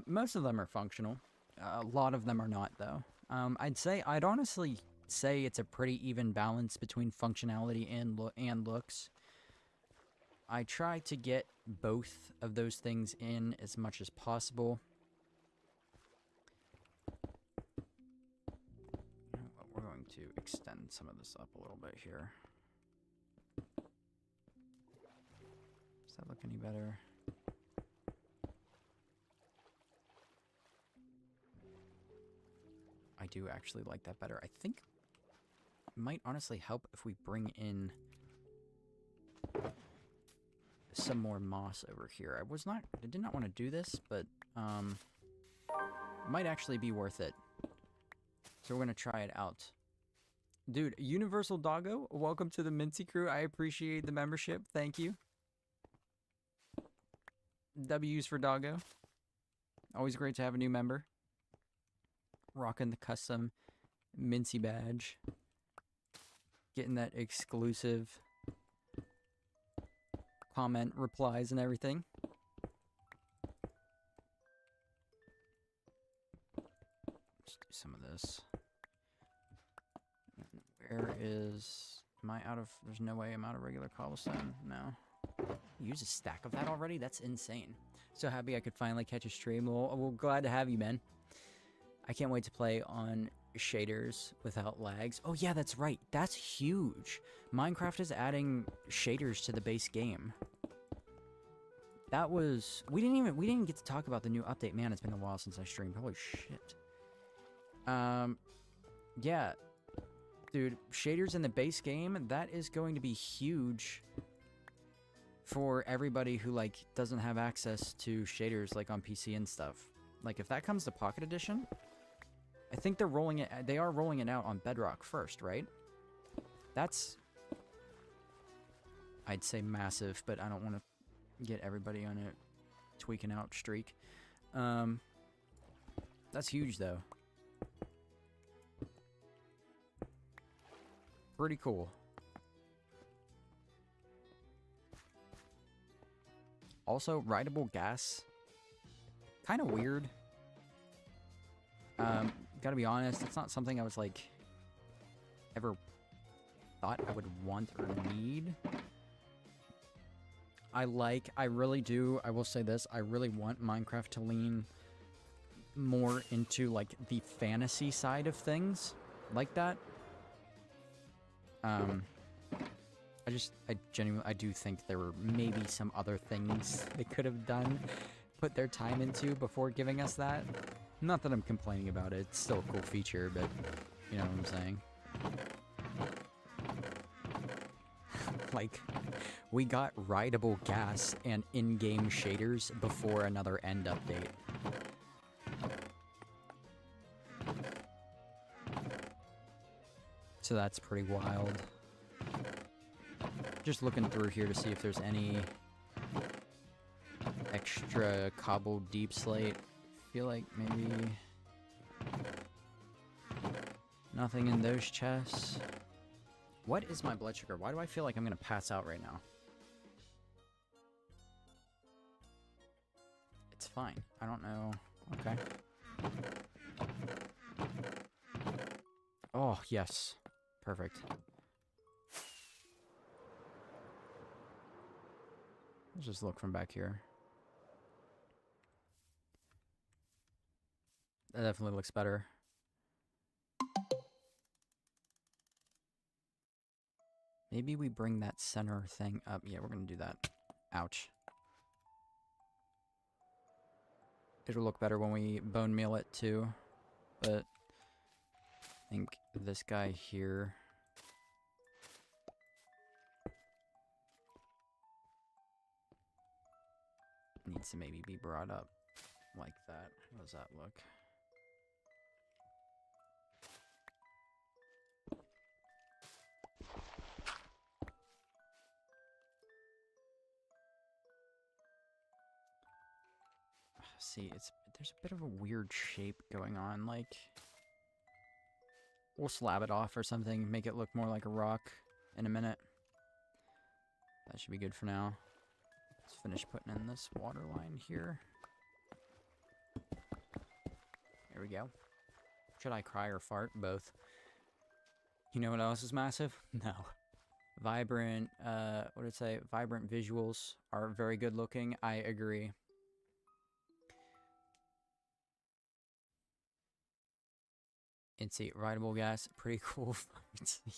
Most of them are functional. A lot of them are not, though. I'd honestly say it's a pretty even balance between functionality and looks. I try to get both of those things in as much as possible. We're going to extend some of this up a little bit here. Does that look any better? I do actually like that better. I think it might honestly help if we bring in some more moss over here. I did not want to do this, but it might actually be worth it. So we're going to try it out. Dude, Universal Doggo, welcome to the Mincy crew. I appreciate the membership. Thank you. W's for Doggo. Always great to have a new member. Rocking the custom Mincy badge. Getting that exclusive comment replies and everything. Let's do some of this. Where is... There's no way I'm out of regular cobblestone. No. Use a stack of that already? That's insane. So happy I could finally catch a stream. Well, glad to have you, man. I can't wait to play on shaders without lags. Oh yeah, that's right. That's huge. Minecraft is adding shaders to the base game. That was... We didn't get to talk about the new update. Man, it's been a while since I streamed. Holy shit. Yeah. Dude, shaders in the base game, that is going to be huge for everybody who, like, doesn't have access to shaders, like, on PC and stuff. Like, if that comes to Pocket Edition, I think they are rolling it out on Bedrock first, right? That's, I'd say massive, but I don't want to get everybody on a tweaking out streak. That's huge, though. Pretty cool. Also, rideable gas. Kind of weird. Gotta be honest, it's not something I was, like, ever thought I would want or need. I really do, I will say this, I really want Minecraft to lean more into, like, the fantasy side of things, like that. I genuinely do think there were maybe some other things they could have done, put their time into before giving us that. Not that I'm complaining about it, it's still a cool feature, but you know what I'm saying. Like, we got rideable gas and in-game shaders before another end update. So that's pretty wild. Just looking through here to see if there's any extra cobbled deep slate. Feel like maybe nothing in those chests. What is my blood sugar? Why do I feel like I'm gonna pass out right now? It's fine. I don't know. Okay. Oh, yes. Perfect. Let's just look from back here. That definitely looks better. Maybe we bring that center thing up. Yeah, we're gonna do that. Ouch. It'll look better when we bone meal it too. But I think this guy here needs to maybe be brought up like that. How does that look? See, there's a bit of a weird shape going on, like, we'll slab it off or something, make it look more like a rock in a minute. That should be good for now. Let's finish putting in this water line here. There we go. Should I cry or fart? Both. You know what else is massive? No. Vibrant, what did it say? Vibrant visuals are very good looking. I agree. Incy, rideable gas, pretty cool.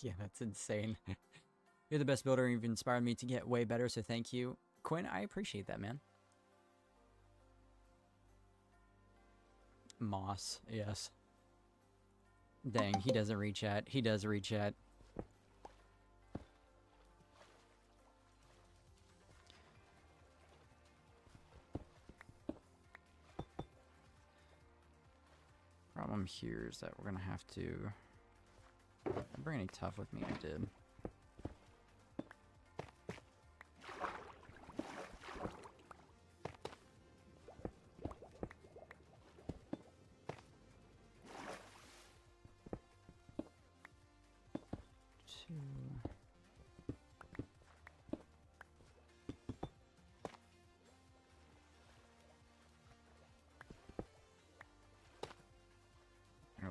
Yeah, that's insane. You're the best builder, and you've inspired me to get way better, so thank you. Quinn, I appreciate that, man. Moss, yes. Dang, he doesn't reach at. He does reach at. Problem here is that we're gonna have to... Didn't bring any tough with me, I did.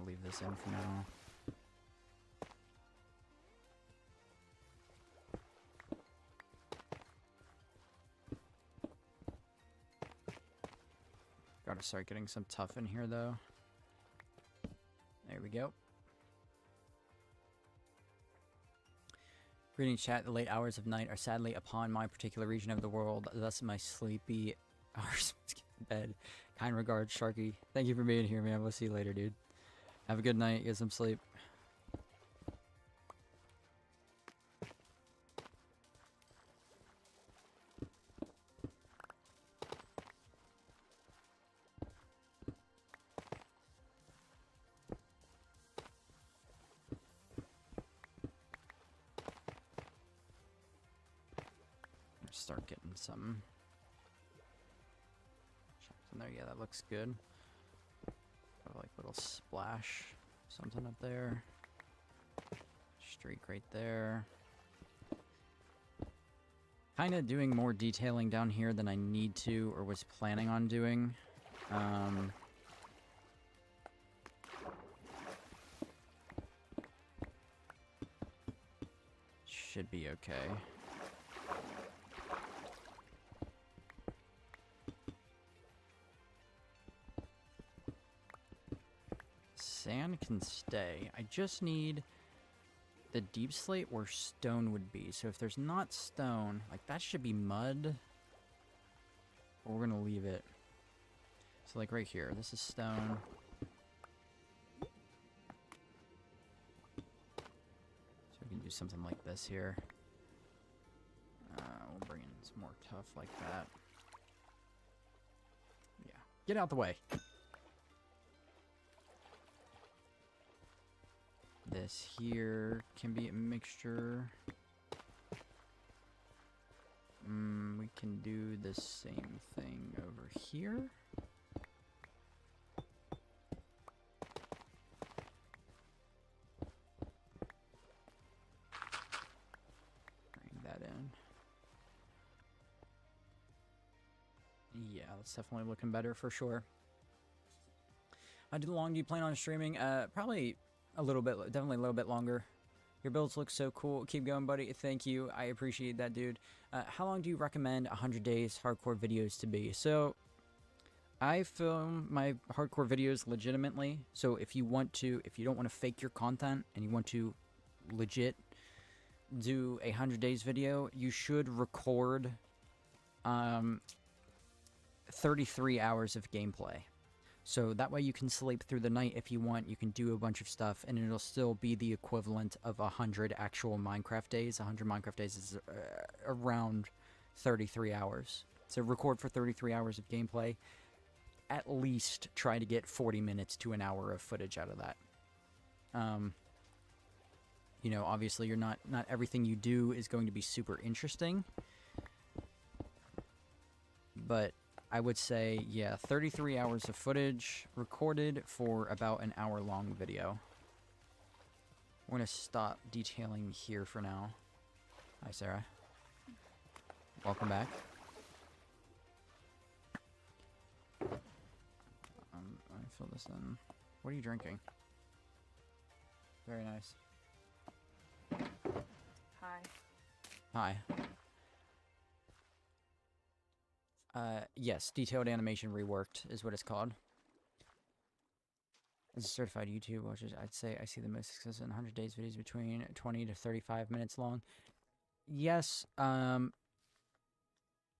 Leave this in for now. Gotta start getting some tough in here though. There we go. Greetings, chat. The late hours of night are sadly upon my particular region of the world. Thus, my sleepy hours in bed. Kind regards, Sharky. Thank you for being here, man. We'll see you later, dude. Have a good night. Get some sleep. Start getting some in there. Yeah, that looks good. Got like little splash, something up there. Streak right there. Kind of doing more detailing down here than I need to or was planning on doing. Should be okay. Sand can stay. I just need the deep slate where stone would be. So if there's not stone, like that should be mud. But we're gonna leave it. So like right here, this is stone. So we can do something like this here. We'll bring in some more tuff like that. Yeah, get out the way. This here can be a mixture. We can do the same thing over here. Bring that in. Yeah, that's definitely looking better for sure. How long do you plan on streaming? Probably a little bit, definitely a little bit longer. Your builds look so cool. Keep going, buddy. Thank you. I appreciate that, dude. How long do you recommend 100 days hardcore videos to be? So, I film my hardcore videos legitimately. So, if you don't want to fake your content and you want to legit do a 100 days video, you should record 33 hours of gameplay. So that way you can sleep through the night if you want. You can do a bunch of stuff, and it'll still be the equivalent of 100 actual Minecraft days. 100 Minecraft days is around 33 hours. So record for 33 hours of gameplay. At least try to get 40 minutes to an hour of footage out of that. You know, obviously you're not everything you do is going to be super interesting. But I would say, yeah, 33 hours of footage recorded for about an hour-long video. We're going to stop detailing here for now. Hi, Sarah. Welcome back. Let me fill this in. What are you drinking? Very nice. Hi. Hi. Yes, detailed animation reworked is what it's called. As a certified YouTube watcher, I'd say I see the most success in 100 days videos between 20 to 35 minutes long. Yes,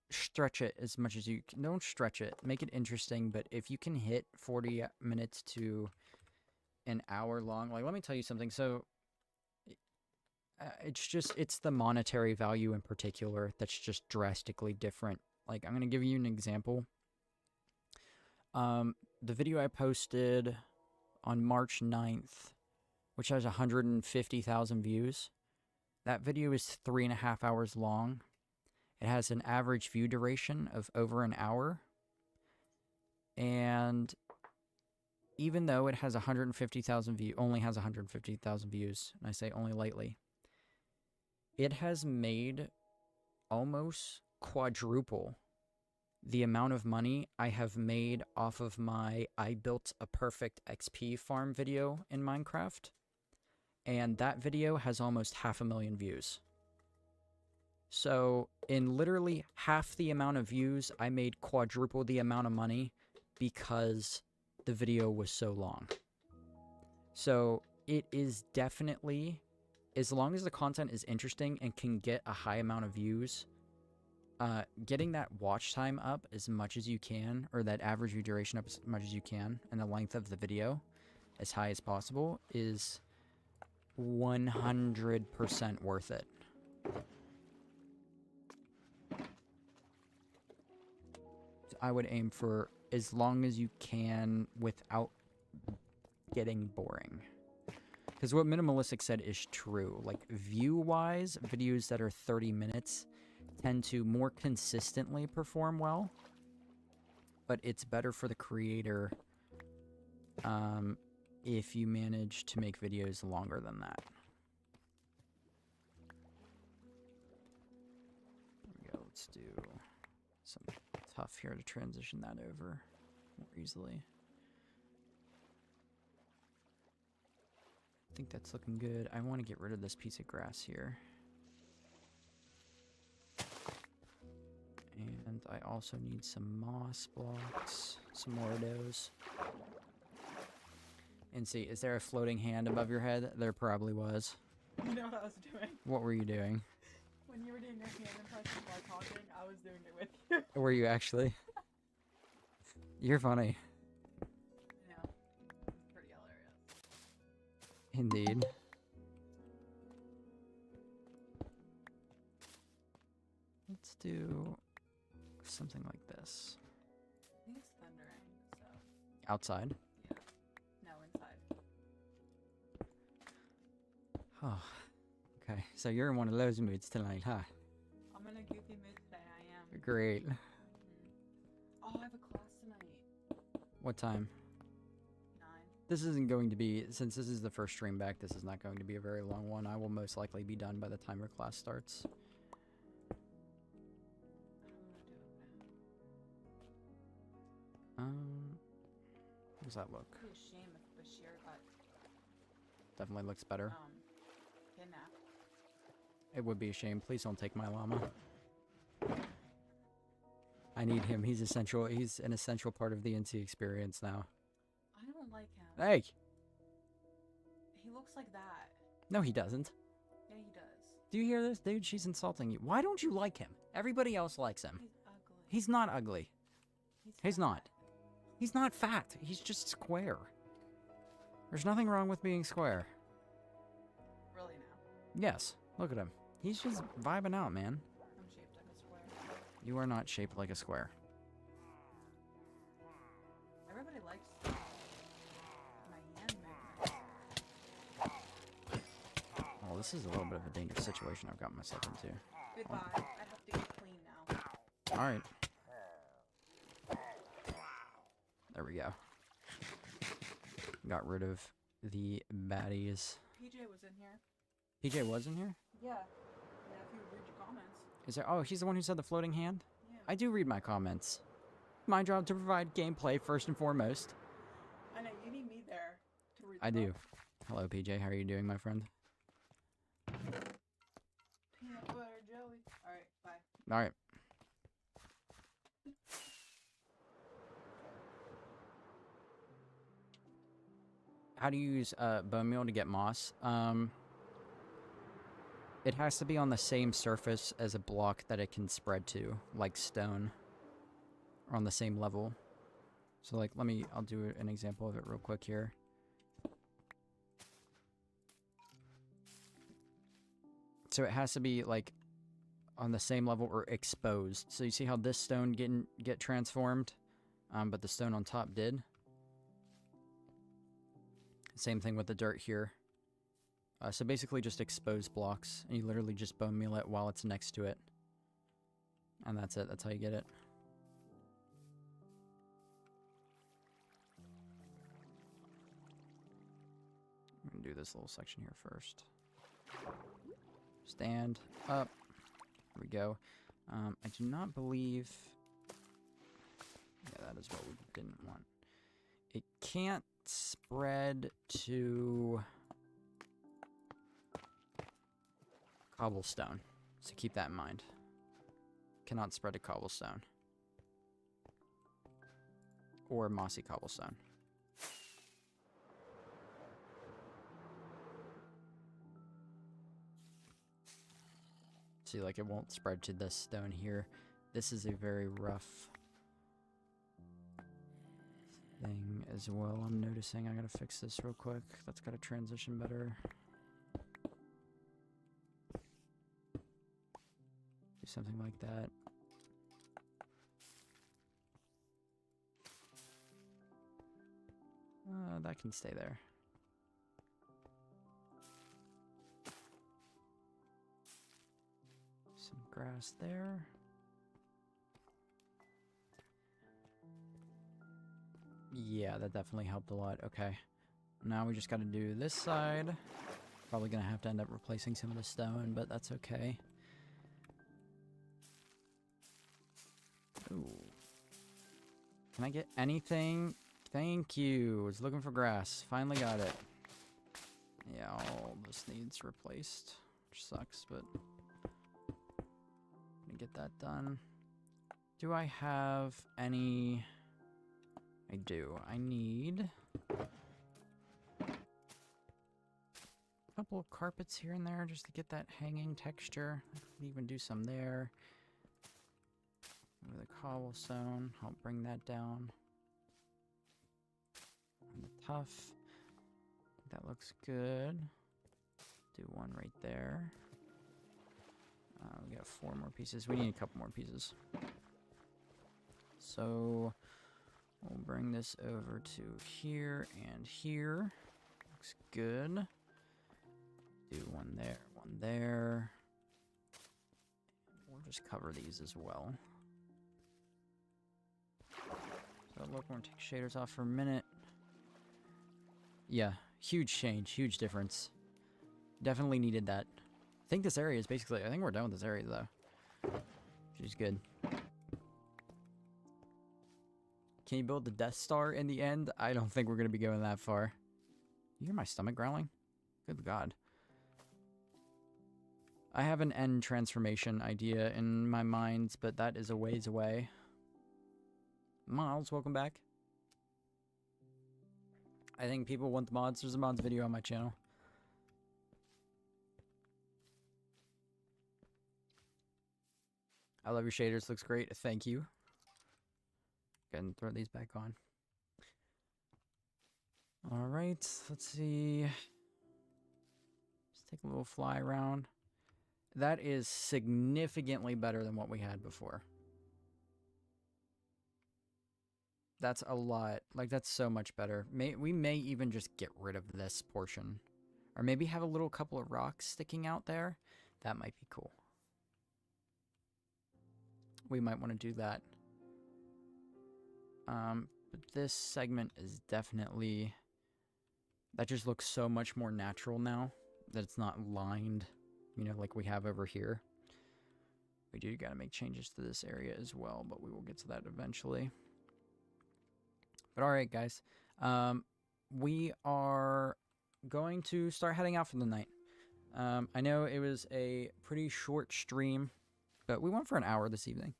stretch it as much as you can. Don't stretch it. Make it interesting, but if you can hit 40 minutes to an hour long, like, let me tell you something. So, it's the monetary value in particular that's just drastically different. Like, I'm going to give you an example. The video I posted on March 9th, which has 150,000 views, that video is 3.5 hours long. It has an average view duration of over an hour. And even though it has 150,000 views, only has 150,000 views, and I say only lightly, it has made almost quadruple the amount of money I have made off of my I built a perfect XP farm video in Minecraft. And that video has almost 500,000 views. So in literally half the amount of views, I made quadruple the amount of money because the video was so long. So it is definitely as long as the content is interesting and can get a high amount of views, getting that watch time up as much as you can, or that average view duration up as much as you can, and the length of the video as high as possible is 100% worth it. I would aim for as long as you can without getting boring. Because what Minimalistic said is true. Like, view-wise, videos that are 30 minutes tend to more consistently perform well. But it's better for the creator if you manage to make videos longer than that. There we go. Let's do some tough here to transition that over more easily. I think that's looking good. I want to get rid of this piece of grass here. And I also need some moss blocks, some more of those. Incy, is there a floating hand above your head? There probably was. You know what I was doing? What were you doing? When you were doing your hand impression while talking, I was doing it with you. Were you actually? You're funny. I know. It's pretty hilarious. Indeed. Let's do something like this. I think it's thundering, so. Outside? Yeah. No, inside. Oh, okay. So you're in one of those moods tonight, huh? I'm in a goofy mood today, I am. Great. Oh, I have a class tonight. What time? 9. This isn't going to be, since this is the first stream back, this is not going to be a very long one. I will most likely be done by the time your class starts. I don't want to do it now. How does that look? It'd be a shame if Bashir got, Definitely looks better. kidnapped. It would be a shame. Please don't take my llama. I need him. He's essential. He's an essential part of the Incy experience now. I don't like him. Hey! He looks like that. No, he doesn't. Yeah, he does. Do you hear this? Dude, she's insulting you. Why don't you like him? Everybody else likes him. He's ugly. He's not ugly. He's fat. not. He's not fat. He's just square. There's nothing wrong with being square. Really now. Yes. Look at him. He's just vibing out, man. I'm shaped like a square. You are not shaped like a square. Everybody likes my hand movement. Oh, this is a little bit of a dangerous situation I've got myself into. Goodbye. I have to get clean now. Alright. There we go. Got rid of the baddies. PJ was in here. PJ was in here? Yeah. Yeah, if you would read your comments. Is there? Oh, he's the one who said the floating hand? Yeah. I do read my comments. My job to provide gameplay first and foremost. I know, you need me there to read I them. do. Hello, PJ. How are you doing, my friend? Peanut butter jelly. Alright, bye. Alright. How do you use bone meal to get moss? It has to be on the same surface as a block that it can spread to, like stone, or on the same level. So like, I'll do an example of it real quick here. So it has to be like on the same level or exposed. So you see how this stone get transformed, but the stone on top did? Same thing with the dirt here. So basically just exposed blocks, and you literally just bone meal it while it's next to it. And that's it, that's how you get it. I'm gonna do this little section here first. Stand up. There we go. I do not believe... Yeah, that is what we didn't want. It can't spread to cobblestone, so keep that in mind. Cannot spread to cobblestone or mossy cobblestone. See, like, it won't spread to this stone here. This is a very rough thing as well. I'm noticing. I gotta fix this real quick. That's gotta transition better. Do something like that. That can stay there. Some grass there. Yeah, that definitely helped a lot. Okay. Now we just got to do this side. Probably going to have to end up replacing some of the stone, but that's okay. Ooh. Can I get anything? Thank you. I was looking for grass. Finally got it. Yeah, all this needs replaced, which sucks, but I'm gonna get that done. Do I have any? I do. I need a couple of carpets here and there just to get that hanging texture. I could even do some there. With a cobblestone, I'll bring that down. And the tough. That looks good. Do one right there. We got 4 more pieces. We need a couple more pieces. So we'll bring this over to here and here. Looks good. Do one there, one there. We'll just cover these as well. So look, we're gonna take shaders off for a minute. Yeah, huge change, huge difference. Definitely needed that. I think this area is basically, I think we're done with this area though. Which is good. Can you build the Death Star in the end? I don't think we're going to be going that far. You hear my stomach growling? Good God. I have an end transformation idea in my mind, but that is a ways away. Miles, welcome back. I think people want the mods. There's a mods video on my channel. I love your shaders. Looks great. Thank you. Go ahead and throw these back on. All right. Let's see. Let's take a little fly around. That is significantly better than what we had before. That's a lot. Like, that's so much better. We may even just get rid of this portion. Or maybe have a little couple of rocks sticking out there. That might be cool. We might want to do that. But this segment is definitely... That just looks so much more natural now. That it's not lined, you know, like we have over here. We do got to make changes to this area as well, but we will get to that eventually. But alright, guys. We are going to start heading out for the night. I know it was a pretty short stream, but we went for an hour this evening.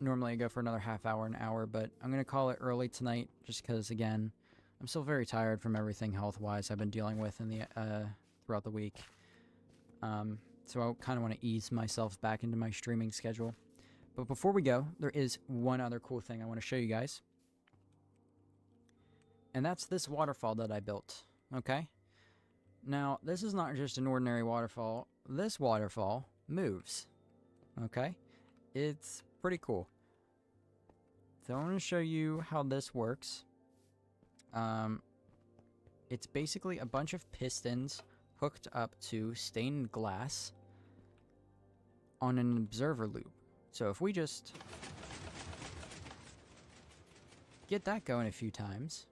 Normally I go for another half hour, an hour, but I'm going to call it early tonight just because, again, I'm still very tired from everything health-wise I've been dealing with in the throughout the week. So I kind of want to ease myself back into my streaming schedule. But before we go, there is one other cool thing I want to show you guys. And that's this waterfall that I built, okay? Now, this is not just an ordinary waterfall. This waterfall moves, okay? It's pretty cool. So I want to show you how this works. It's basically a bunch of pistons hooked up to stained glass on an observer loop. So if we just get that going a few times,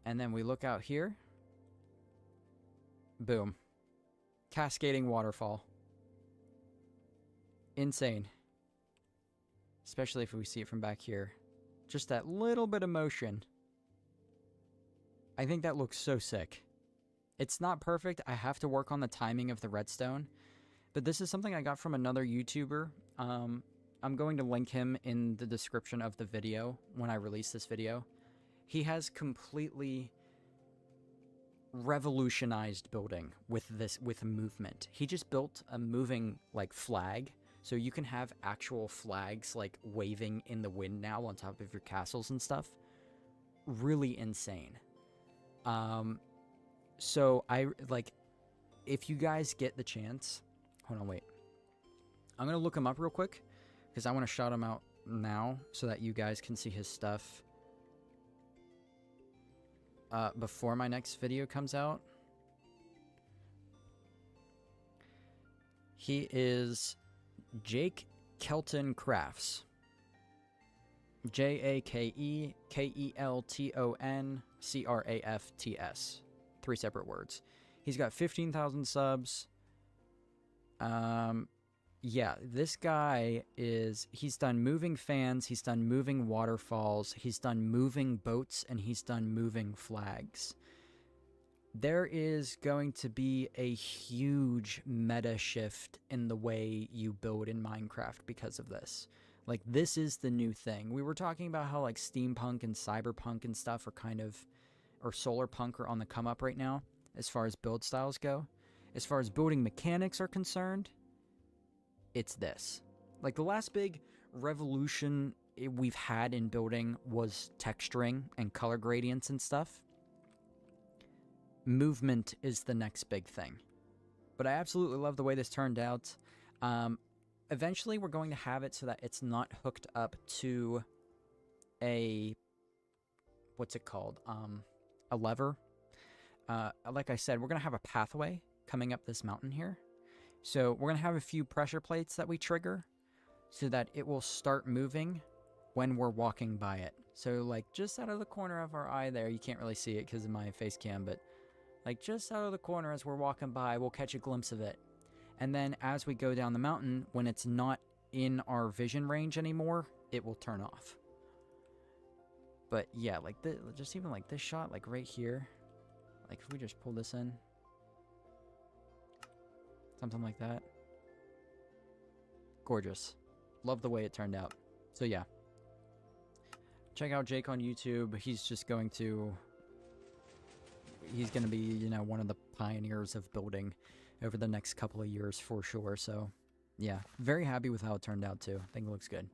and then we look out here, boom, cascading waterfall. Insane. Especially if we see it from back here. Just that little bit of motion. I think that looks so sick. It's not perfect. I have to work on the timing of the redstone. But this is something I got from another YouTuber. I'm going to link him in the description of the video when I release this video. He has completely revolutionized building with movement. He just built a moving like flag, so you can have actual flags like waving in the wind now on top of your castles and stuff. Really insane. So I like, if you guys get the chance, hold on, wait. I'm gonna look him up real quick because I want to shout him out now so that you guys can see his stuff before my next video comes out. He is Jake Kelton Crafts. JakeKelton Crafts. 3 separate words. He's got 15,000 subs. Yeah, this guy he's done moving fans, he's done moving waterfalls, he's done moving boats, and he's done moving flags. There is going to be a huge meta shift in the way you build in Minecraft because of this. Like, this is the new thing. We were talking about how, like, steampunk and cyberpunk and stuff are kind of, or solar punk are on the come up right now, as far as build styles go. As far as building mechanics are concerned, it's this. Like, the last big revolution we've had in building was texturing and color gradients and stuff. Movement is the next big thing. But I absolutely love the way this turned out. Eventually, we're going to have it so that it's not hooked up to a, what's it called? A lever. Like I said, we're going to have a pathway coming up this mountain here. So we're going to have a few pressure plates that we trigger so that it will start moving when we're walking by it. So, like, just out of the corner of our eye there, you can't really see it because of my face cam, but like just out of the corner as we're walking by, we'll catch a glimpse of it. And then as we go down the mountain, when it's not in our vision range anymore, it will turn off. But yeah, like just even like this shot, like right here, like if we just pull this in, something like that. Gorgeous. Love the way it turned out. So yeah, check out Jake on YouTube. He's going to be, you know, one of the pioneers of building over the next couple of years for sure. So yeah, very happy with how it turned out too. I think it looks good.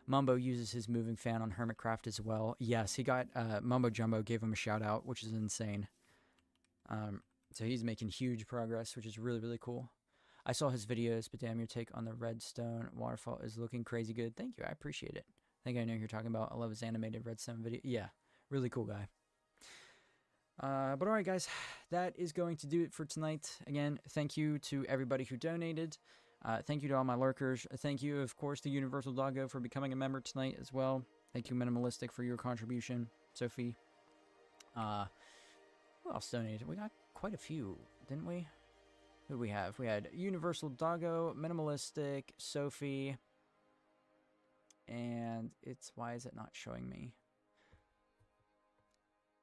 Mumbo uses his moving fan on Hermitcraft as well. Yes, he got Mumbo Jumbo gave him a shout out, which is insane. So he's making huge progress, which is really, really cool. I saw his videos, but damn, your take on the redstone waterfall is looking crazy good. Thank you, I appreciate it. I think I know who you're talking about. I love his animated redstone video. Yeah, really cool guy. But alright guys, that is going to do it for tonight. Again, thank you to everybody who donated. Thank you to all my lurkers. Thank you, of course, to Universal Doggo for becoming a member tonight as well. Thank you, Minimalistic, for your contribution. Sophie. Who else donated? We got quite a few, didn't we? Who do we have? We had Universal Doggo, Minimalistic, Sophie, and why is it not showing me?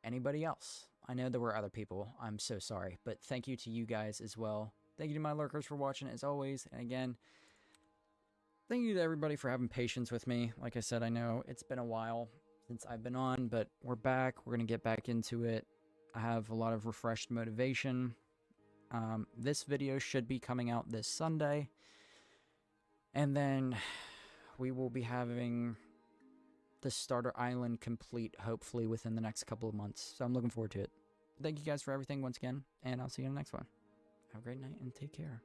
Anybody else? I know there were other people. I'm so sorry. But thank you to you guys as well. Thank you to my lurkers for watching as always. And again, thank you to everybody for having patience with me. Like I said, I know it's been a while since I've been on, but we're back. We're going to get back into it. I have a lot of refreshed motivation. This video should be coming out this Sunday. And then we will be having the starter island complete, hopefully within the next couple of months. So I'm looking forward to it. Thank you guys for everything once again, and I'll see you in the next one. Have a great night and take care.